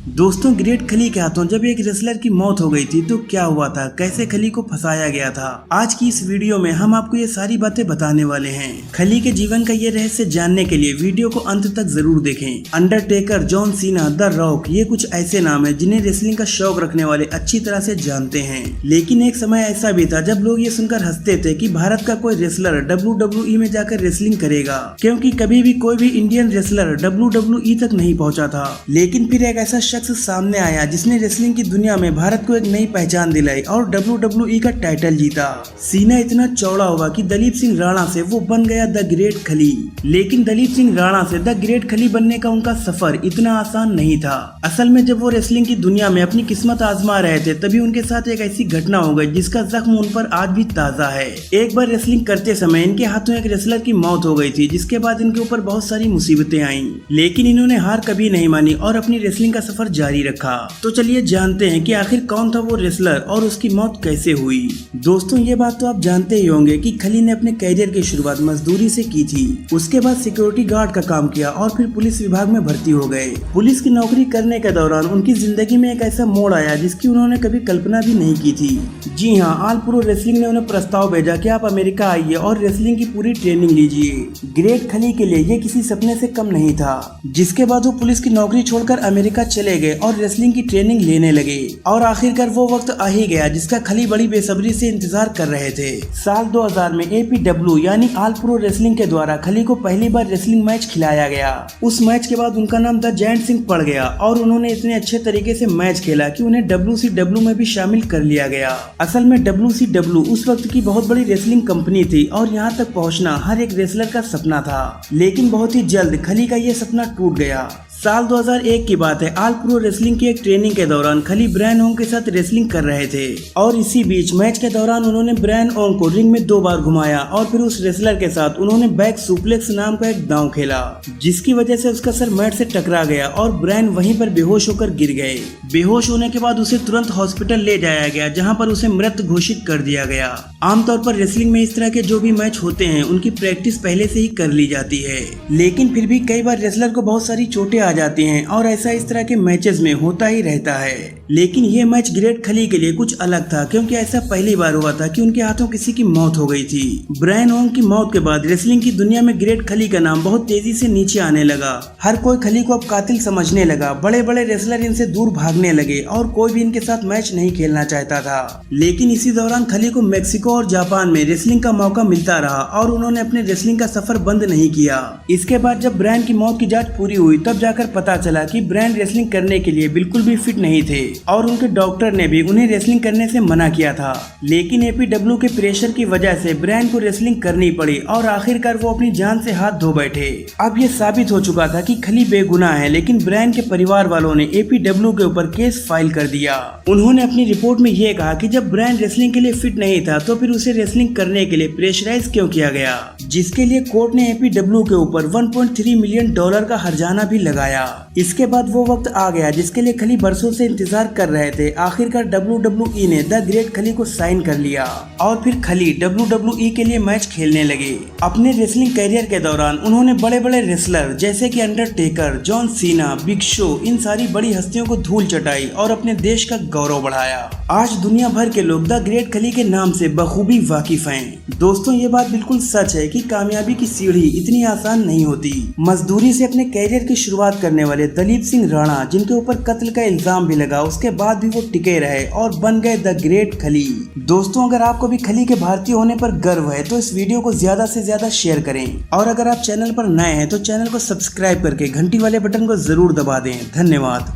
दोस्तों, ग्रेट खली के हाथों जब एक रेसलर की मौत हो गई थी तो क्या हुआ था, कैसे खली को फंसाया गया था। आज की इस वीडियो में हम आपको ये सारी बातें बताने वाले हैं। खली के जीवन का ये रहस्य जानने के लिए वीडियो को अंत तक जरूर देखें। अंडरटेकर, जॉन सीना, द रॉक, ये कुछ ऐसे नाम है जिन्हें रेसलिंग का शौक रखने वाले अच्छी तरह से जानते हैं। लेकिन एक समय ऐसा भी था जब लोग ये सुनकर हंसते थे कि भारत का कोई रेसलर WWE में जाकर रेसलिंग करेगा, क्योंकि कभी भी कोई भी इंडियन रेसलर WWE तक नहीं पहुंचा था। लेकिन फिर एक ऐसा शख्स सामने आया जिसने रेसलिंग की दुनिया में भारत को एक नई पहचान दिलाई और WWE का टाइटल जीता। सीना इतना चौड़ा हुआ कि दलीप सिंह राणा से वो बन गया द ग्रेट खली। लेकिन दलीप सिंह राणा से द ग्रेट खली बनने का उनका सफर इतना आसान नहीं था। असल में जब वो रेसलिंग की दुनिया में अपनी किस्मत आजमा रहे थे तभी उनके साथ एक ऐसी घटना हो गई जिसका जख्म उन पर आज भी ताजा है। एक बार रेसलिंग करते समय इनके हाथों एक रेसलर की मौत हो गई थी, जिसके बाद इनके ऊपर बहुत सारी मुसीबतें आईं। लेकिन इन्होंने हार कभी नहीं मानी और अपनी रेसलिंग का सफर जारी रखा। तो चलिए जानते हैं कि आखिर कौन था वो रेसलर और उसकी मौत कैसे हुई। दोस्तों, ये बात तो आप जानते ही होंगे कि खली ने अपने कैरियर की शुरुआत मजदूरी से की थी। उसके बाद सिक्योरिटी गार्ड का काम किया और फिर पुलिस विभाग में भर्ती हो गए। पुलिस की नौकरी करने के दौरान उनकी जिंदगी में एक ऐसा मोड़ आया जिसकी उन्होंने कभी कल्पना भी नहीं की थी। जी हाँ, ऑल प्रो रेसलिंग ने उन्हें प्रस्ताव भेजा कि आप अमेरिका आइए और रेसलिंग की पूरी ट्रेनिंग लीजिए। ग्रेट खली के लिए ये किसी सपने से कम नहीं था। जिसके बाद वो पुलिस की नौकरी छोड़कर अमेरिका चले गए और रेसलिंग की ट्रेनिंग लेने लगे। और आखिरकार वो वक्त आ ही गया जिसका खली बड़ी बेसब्री से इंतजार कर रहे थे। साल 2000 में APW यानी ऑल प्रो रेसलिंग के द्वारा खली को पहली बार रेसलिंग मैच खिलाया गया। उस मैच के बाद उनका नाम द जायंट सिंह पड़ गया और उन्होंने इतने अच्छे तरीके से मैच खेला कि उन्हें WCW में भी शामिल कर लिया गया। असल में WCW उस वक्त की बहुत बड़ी रेसलिंग कंपनी थी और यहाँ तक पहुँचना हर एक रेसलर का सपना था। लेकिन बहुत ही जल्द खली का ये सपना टूट गया। साल 2001 की बात है। ऑल प्रो रेसलिंग की एक ट्रेनिंग के दौरान खली ब्रायन ओंग के साथ रेसलिंग कर रहे थे और इसी बीच मैच के दौरान उन्होंने ब्रायन ओंग को रिंग में 2 बार घुमाया और फिर उस रेसलर के साथ उन्होंने बैक सुप्लेक्स नाम का एक दांव खेला, जिसकी वजह से उसका सर मैट से टकरा गया और ब्रायन वहीं पर बेहोश होकर गिर गए। बेहोश होने के बाद उसे तुरंत हॉस्पिटल ले जाया गया, जहाँ पर उसे मृत घोषित कर दिया गया। आमतौर पर रेसलिंग में इस तरह के जो भी मैच होते हैं उनकी प्रैक्टिस पहले से ही कर ली जाती है। लेकिन फिर भी कई बार रेसलर को बहुत सारी चोटें आ जाती हैं और ऐसा इस तरह के मैचेस में होता ही रहता है। लेकिन ये मैच ग्रेट खली के लिए कुछ अलग था, क्योंकि ऐसा पहली बार हुआ था कि उनके हाथों किसी की मौत हो गई थी। ब्रायन ओंग की मौत के बाद रेसलिंग की दुनिया में ग्रेट खली का नाम बहुत तेजी से नीचे आने लगा। हर कोई खली को अब कातिल समझने लगा। बड़े बड़े रेसलर इनसे दूर भागने लगे और कोई भी इनके साथ मैच नहीं खेलना चाहता था। लेकिन इसी दौरान खली को मेक्सिको और जापान में रेसलिंग का मौका मिलता रहा और उन्होंने अपने रेसलिंग का सफर बंद नहीं किया। इसके बाद जब ब्रायन की मौत की जांच पूरी हुई तब जाकर पता चला कि ब्रायन रेसलिंग करने के लिए बिल्कुल भी फिट नहीं थे और उनके डॉक्टर ने भी उन्हें रेसलिंग करने से मना किया था। लेकिन APW के प्रेशर की वजह से ब्रायन को रेसलिंग करनी पड़ी और आखिरकार वो अपनी जान से हाथ धो बैठे। अब ये साबित हो चुका था कि खली बेगुनाह है, लेकिन ब्रायन के परिवार वालों ने APW के ऊपर केस फाइल कर दिया। उन्होंने अपनी रिपोर्ट में ये कहा कि जब ब्रायन रेसलिंग के लिए फिट नहीं था तो फिर उसे रेसलिंग करने के लिए प्रेशराइज क्यों किया गया, जिसके लिए कोर्ट ने APW के ऊपर $1.3 मिलियन का हर्जाना भी लगाया। इसके बाद वो वक्त आ गया जिसके लिए खली बरसों से इंतजार कर रहे थे। आखिरकार WWE ने द ग्रेट खली को साइन कर लिया और फिर खली WWE के लिए मैच खेलने लगे। अपने रेसलिंग कैरियर के दौरान उन्होंने बड़े बड़े रेसलर जैसे कि Undertaker, John Cena, Big Show, इन सारी बड़ी हस्तियों को धूल चटाई और अपने देश का गौरव बढ़ाया। आज दुनिया भर के लोग द ग्रेट खली के नाम से बखूबी वाकिफ हैं। दोस्तों, ये बात बिल्कुल सच है कि कामयाबी की सीढ़ी इतनी आसान नहीं होती। मजदूरी से अपने कैरियर की शुरुआत करने वाले दलीप सिंह राणा, जिनके ऊपर कत्ल का इल्जाम भी लगा, उसके बाद भी वो टिके रहे और बन गए द ग्रेट खली। दोस्तों, अगर आपको भी खली के भारतीय होने पर गर्व है तो इस वीडियो को ज्यादा से ज्यादा शेयर करें और अगर आप चैनल पर नए हैं तो चैनल को सब्सक्राइब करके घंटी वाले बटन को जरूर दबा दें। धन्यवाद।